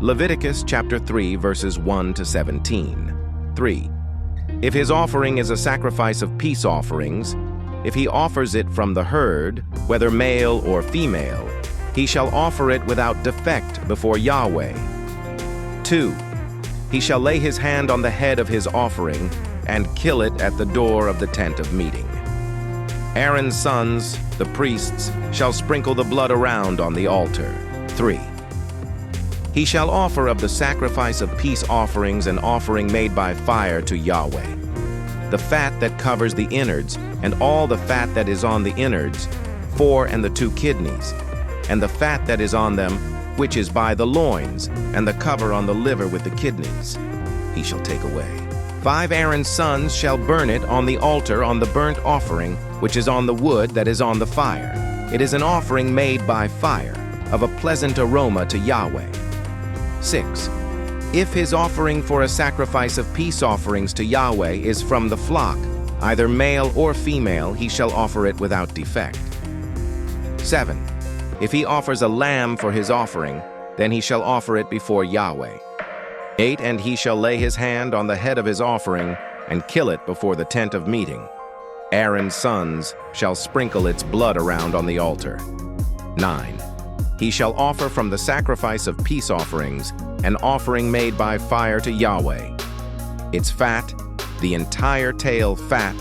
Leviticus chapter 3, verses 1 to 17. 3. If his offering is a sacrifice of peace offerings, if he offers it from the herd, whether male or female, he shall offer it without defect before Yahweh. 2. He shall lay his hand on the head of his offering and kill it at the door of the tent of meeting. Aaron's sons, the priests, shall sprinkle the blood around on the altar. 3. He shall offer of the sacrifice of peace offerings an offering made by fire to Yahweh. The fat that covers the innards, and all the fat that is on the innards, 4 and the 2 kidneys, and the fat that is on them, which is by the loins, and the cover on the liver with the kidneys, he shall take away. 5 Aaron's sons shall burn it on the altar on the burnt offering, which is on the wood that is on the fire. It is an offering made by fire, of a pleasant aroma to Yahweh. 6. If his offering for a sacrifice of peace offerings to Yahweh is from the flock, either male or female, he shall offer it without defect. 7. If he offers a lamb for his offering, then he shall offer it before Yahweh. 8. And he shall lay his hand on the head of his offering and kill it before the tent of meeting. Aaron's sons shall sprinkle its blood around on the altar. 9. He shall offer from the sacrifice of peace offerings an offering made by fire to Yahweh. Its fat, the entire tail fat,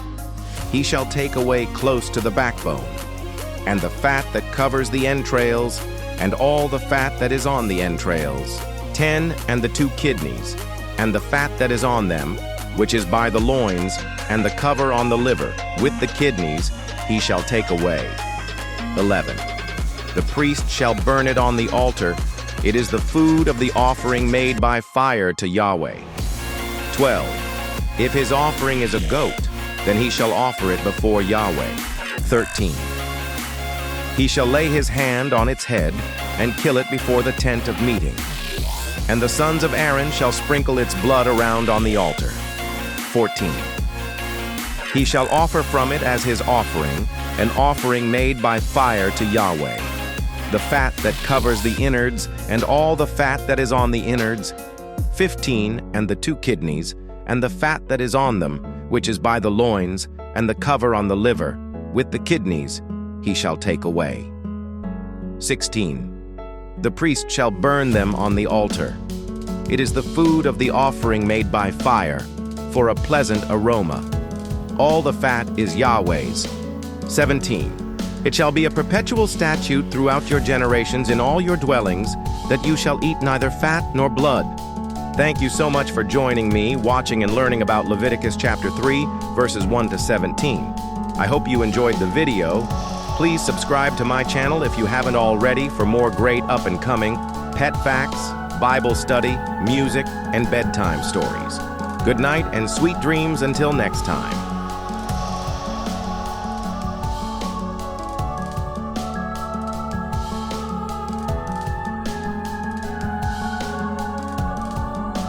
he shall take away close to the backbone, and the fat that covers the entrails, and all the fat that is on the entrails, 10 and the 2 kidneys, and the fat that is on them, which is by the loins, and the cover on the liver, with the kidneys, he shall take away. 11. The priest shall burn it on the altar. It is the food of the offering made by fire to Yahweh. 12. If his offering is a goat, then he shall offer it before Yahweh. 13. He shall lay his hand on its head and kill it before the tent of meeting. And the sons of Aaron shall sprinkle its blood around on the altar. 14. He shall offer from it as his offering, an offering made by fire to Yahweh. The fat that covers the innards, and all the fat that is on the innards, 15 and the 2 kidneys, and the fat that is on them, which is by the loins, and the cover on the liver, with the kidneys, he shall take away. 16. The priest shall burn them on the altar. It is the food of the offering made by fire, for a pleasant aroma. All the fat is Yahweh's. 17. It shall be a perpetual statute throughout your generations in all your dwellings, that you shall eat neither fat nor blood. Thank you so much for joining me, watching and learning about Leviticus chapter 3, verses 1 to 17. I hope you enjoyed the video. Please subscribe to my channel if you haven't already for more great up-and-coming pet facts, Bible study, music, and bedtime stories. Good night and sweet dreams until next time.